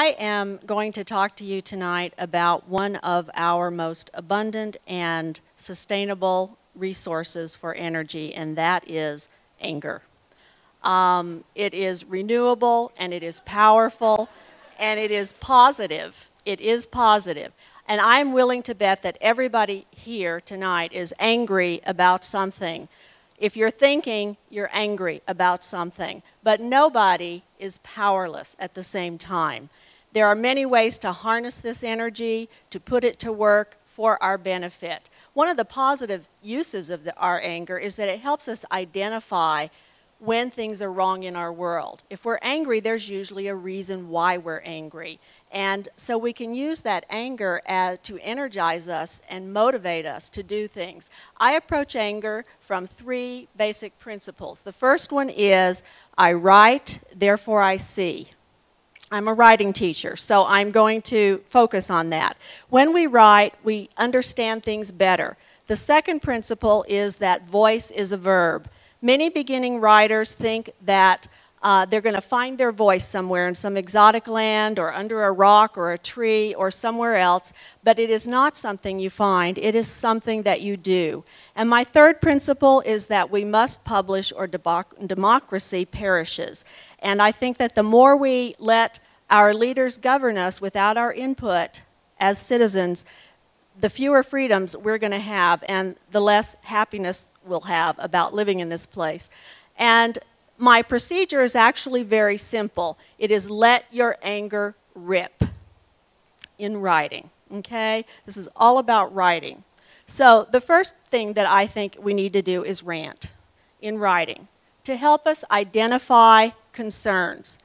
I am going to talk to you tonight about one of our most abundant and sustainable resources for energy, and that is anger. It is renewable, and it is powerful, and it is positive. It is positive. And I'm willing to bet that everybody here tonight is angry about something. If you're thinking, you're angry about something. But nobody is powerless at the same time. There are many ways to harness this energy, to put it to work for our benefit. One of the positive uses of our anger is that it helps us identify when things are wrong in our world. If we're angry, there's usually a reason why we're angry. And so we can use that anger to energize us and motivate us to do things. I approach anger from three basic principles. The first one is, I write, therefore I see. I'm a writing teacher, so I'm going to focus on that. When we write, we understand things better. The second principle is that voice is a verb. Many beginning writers think that they're going to find their voice somewhere in some exotic land or under a rock or a tree or somewhere else, but it is not something you find. It is something that you do. And my third principle is that we must publish or democracy perishes. And I think that the more we let our leaders govern us without our input as citizens, the fewer freedoms we're going to have and the less happiness we'll have about living in this place. And my procedure is actually very simple. It is let your anger rip in writing, okay? This is all about writing. So the first thing that I think we need to do is rant in writing to help us identify concerns.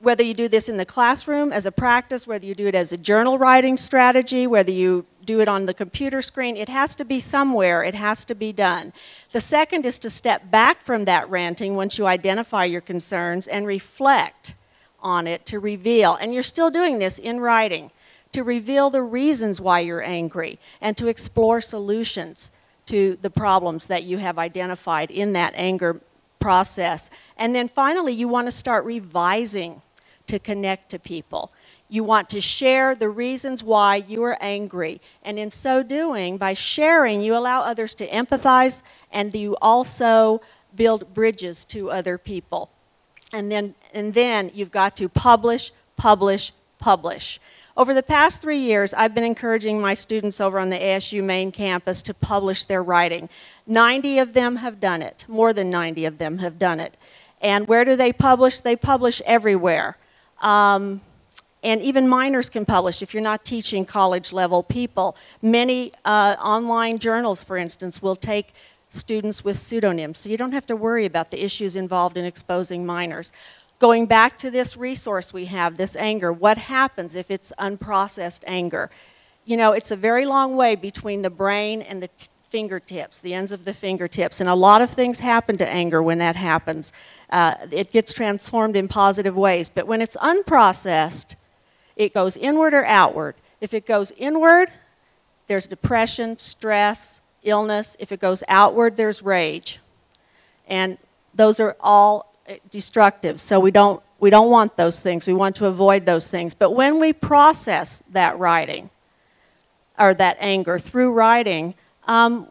Whether you do this in the classroom as a practice, whether you do it as a journal writing strategy, whether you do it on the computer screen, it has to be somewhere, it has to be done. The second is to step back from that ranting once you identify your concerns and reflect on it to reveal, and you're still doing this in writing, to reveal the reasons why you're angry and to explore solutions to the problems that you have identified in that anger process. And then finally, you want to start revising to connect to people. You want to share the reasons why you are angry. And in so doing, by sharing, you allow others to empathize, and you also build bridges to other people. And then you've got to publish, publish, publish. Over the past 3 years, I've been encouraging my students over on the ASU main campus to publish their writing. 90 of them have done it. More than 90 of them have done it. And where do they publish? They publish everywhere. And even minors can publish if you're not teaching college-level people. Many online journals, for instance, will take students with pseudonyms, so you don't have to worry about the issues involved in exposing minors. Going back to this resource we have, this anger, what happens if it's unprocessed anger? You know, it's a very long way between the brain and the fingertips, the ends of the fingertips, and a lot of things happen to anger when that happens. It gets transformed in positive ways, but when it's unprocessed, it goes inward or outward. If it goes inward, there's depression, stress, illness. If it goes outward, there's rage. And those are all destructive, so we don't want those things. We want to avoid those things. But when we process that writing, or that anger through writing,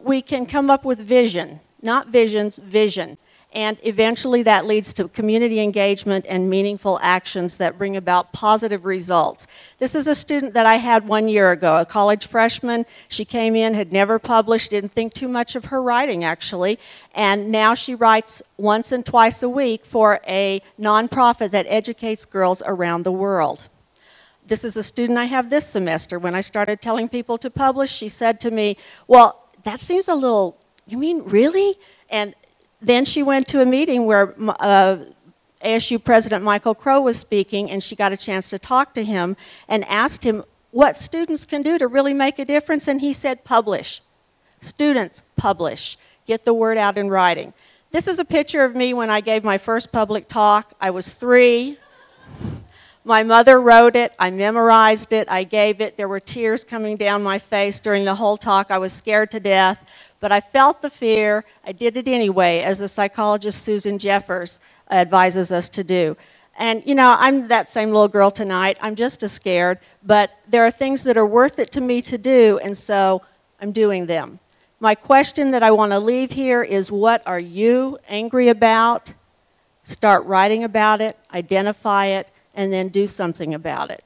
we can come up with vision, not visions, vision. And eventually that leads to community engagement and meaningful actions that bring about positive results. This is a student that I had 1 year ago, a college freshman. She came in, had never published, didn't think too much of her writing actually, and now she writes once and twice a week for a nonprofit that educates girls around the world. This is a student I have this semester. When I started telling people to publish, she said to me, well, that seems a little, you mean really? And then she went to a meeting where ASU President Michael Crow was speaking, and she got a chance to talk to him and asked him what students can do to really make a difference, and he said, publish. Students, publish. Get the word out in writing. This is a picture of me when I gave my first public talk. I was 3. My mother wrote it, I memorized it, I gave it. There were tears coming down my face during the whole talk. I was scared to death, but I felt the fear. I did it anyway, as the psychologist Susan Jeffers advises us to do. And, you know, I'm that same little girl tonight. I'm just as scared. But there are things that are worth it to me to do, and so I'm doing them. My question that I want to leave here is, what are you angry about? Start writing about it, identify it, and then do something about it.